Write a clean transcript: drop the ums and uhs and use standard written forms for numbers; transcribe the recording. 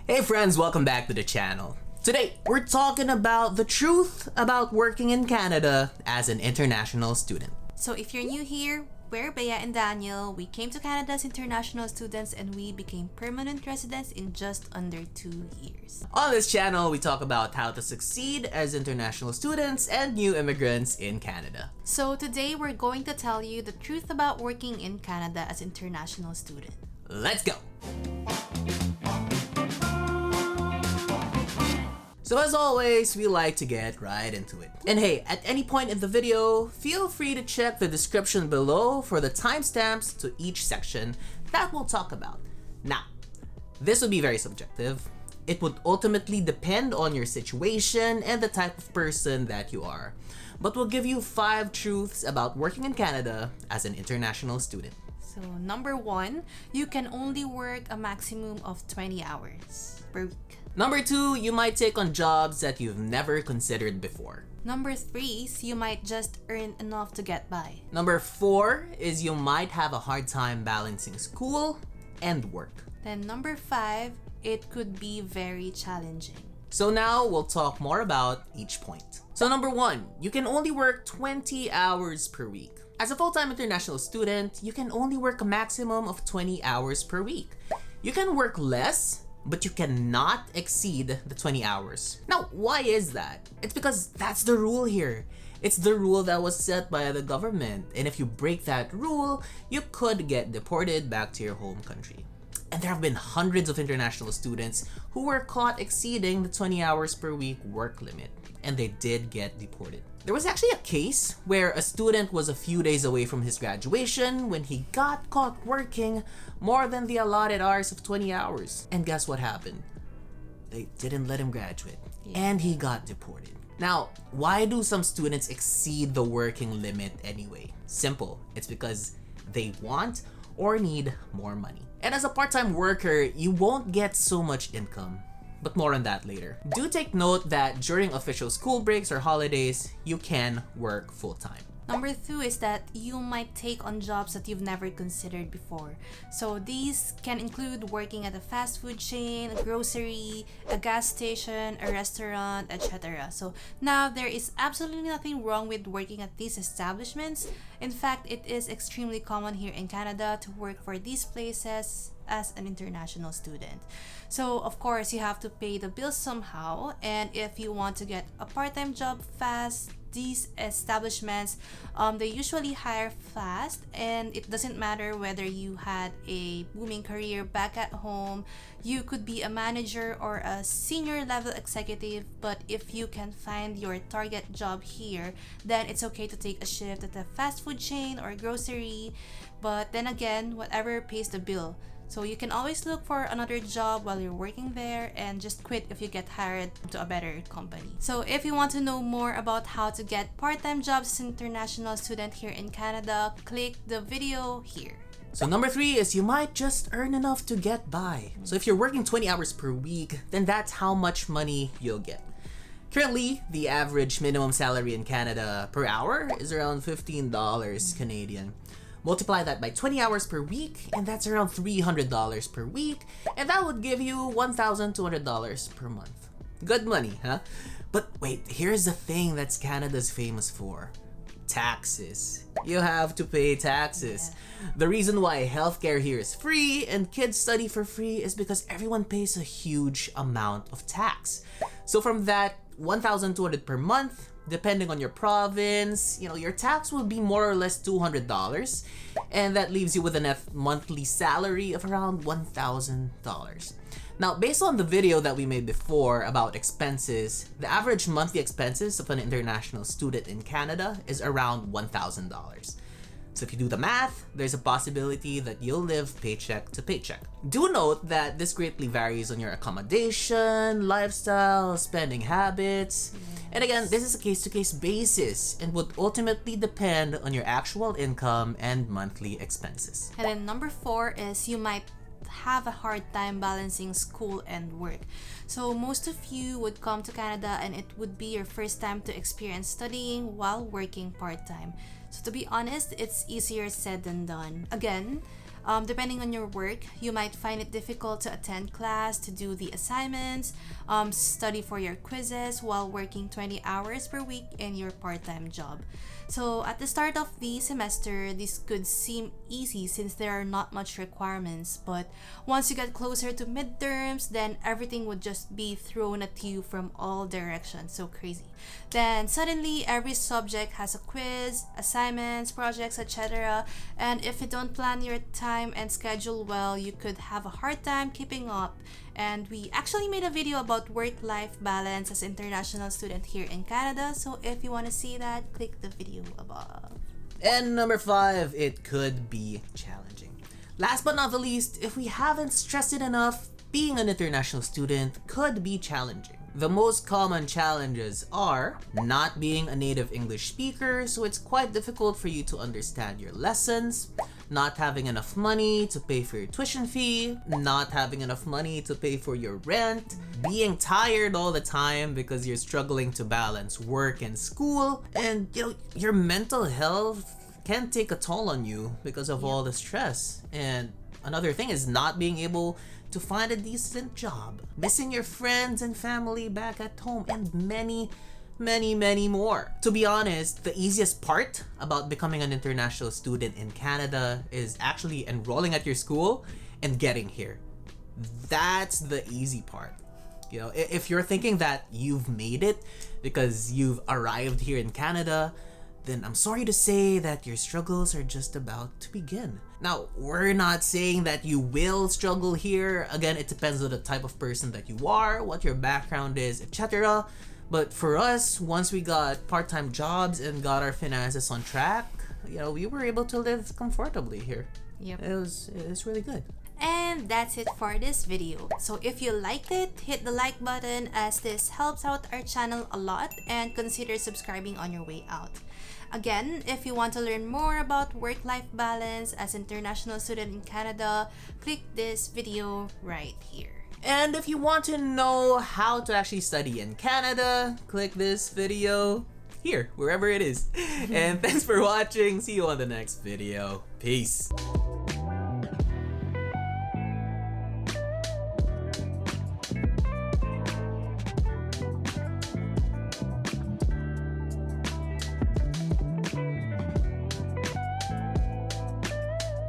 Hey friends, welcome back to the channel. Today, we're talking about the truth about working in Canada as an international student. So if you're new here, we're Bea and Daniel. We came to Canada as international students and we became permanent residents in just under 2 years. On this channel, we talk about how to succeed as international students and new immigrants in Canada. So today we're going to tell you the truth about working in Canada as international student. Let's go! So as always, we like to get right into it. And hey, at any point in the video, feel free to check the description below for the timestamps to each section that we'll talk about. Now, this would be very subjective. It would ultimately depend on your situation and the type of person that you are. But we'll give you 5 truths about working in Canada as an international student. So number 1, you can only work a maximum of 20 hours per week. Number 2, you might take on jobs that you've never considered before. Number 3 is you might just earn enough to get by. Number 4 is you might have a hard time balancing school and work. Then number 5, it could be very challenging. So now we'll talk more about each point. So number 1, you can only work 20 hours per week. As a full-time international student, you can only work a maximum of 20 hours per week. You can work less, but you cannot exceed the 20 hours. Now, why is that? It's because that's the rule here. It's the rule that was set by the government, and if you break that rule, you could get deported back to your home country. And there have been hundreds of international students who were caught exceeding the 20 hours per week work limit, and they did get deported. There was actually a case where a student was a few days away from his graduation when he got caught working more than the allotted hours of 20 hours. And guess what happened? They didn't let him graduate, and he got deported. Now, why do some students exceed the working limit anyway? Simple. It's because they want or need more money. And as a part-time worker, you won't get so much income. But more on that later. Do take note that during official school breaks or holidays, you can work full-time. Number 2 is that you might take on jobs that you've never considered before. So these can include working at a fast food chain, a grocery, a gas station, a restaurant, etc. So now there is absolutely nothing wrong with working at these establishments. In fact, it is extremely common here in Canada to work for these places as an international student. So of course you have to pay the bills somehow, and if you want to get a part-time job fast, these establishments they usually hire fast, and it doesn't matter whether you had a booming career back at home. You could be a manager or a senior level executive, but if you can find your target job here, then it's okay to take a shift at a fast food chain or grocery. But then again, whatever pays the bill. So you can always look for another job while you're working there and just quit if you get hired to a better company. So if you want to know more about how to get part-time jobs as an international student here in Canada, click the video here. So number 3 is you might just earn enough to get by. So if you're working 20 hours per week, then that's how much money you'll get. Currently, the average minimum salary in Canada per hour is around $15 Canadian. Multiply that by 20 hours per week, and that's around $300 per week, and that would give you $1,200 per month. Good money, huh? But wait, here's the thing that's Canada's famous for. Taxes. You have to pay taxes. The reason why healthcare here is free and kids study for free is because everyone pays a huge amount of tax. So from that $1,200 per month, depending on your province, your tax will be more or less $200, and that leaves you with a net monthly salary of around $1,000. Now, based on the video that we made before about expenses, the average monthly expenses of an international student in Canada is around $1,000. So if you do the math, there's a possibility that you'll live paycheck to paycheck. Do note that this greatly varies on your accommodation, lifestyle, spending habits. And again, this is a case-to-case basis and would ultimately depend on your actual income and monthly expenses. And then number 4 is you might have a hard time balancing school and work. So most of you would come to Canada and it would be your first time to experience studying while working part-time. So to be honest, it's easier said than done. Again, Depending on your work, you might find it difficult to attend class, to do the assignments, study for your quizzes while working 20 hours per week in your part-time job. So at the start of the semester, this could seem easy since there are not much requirements, but once you get closer to midterms, then everything would just be thrown at you from all directions. So crazy. Then suddenly every subject has a quiz, assignments, projects, etc. And if you don't plan your time and schedule well, you could have a hard time keeping up. And we actually made a video about work-life balance as international student here in Canada. So if you want to see that, click the video above. And number 5, it could be challenging. Last but not the least, if we haven't stressed it enough, being an international student could be challenging. The most common challenges are not being a native English speaker, so it's quite difficult for you to understand your lessons, not having enough money to pay for your tuition fee, not having enough money to pay for your rent, being tired all the time because you're struggling to balance work and school, and your mental health can take a toll on you because of all the stress. And another thing is not being able to find a decent job, missing your friends and family back at home, and many more. To be honest, the easiest part about becoming an international student in Canada is actually enrolling at your school and getting here. That's the easy part. If you're thinking that you've made it because you've arrived here in Canada, then I'm sorry to say that your struggles are just about to begin. Now, we're not saying that you will struggle here. Again, it depends on the type of person that you are, what your background is, etc. But for us, once we got part-time jobs and got our finances on track, we were able to live comfortably here. Yep. It was really good. And that's it for this video. So if you liked it, hit the like button as this helps out our channel a lot, and consider subscribing on your way out. Again, if you want to learn more about work-life balance as international student in Canada, click this video right here. And if you want to know how to actually study in Canada, click this video here, wherever it is. And thanks for watching. See you on the next video. Peace.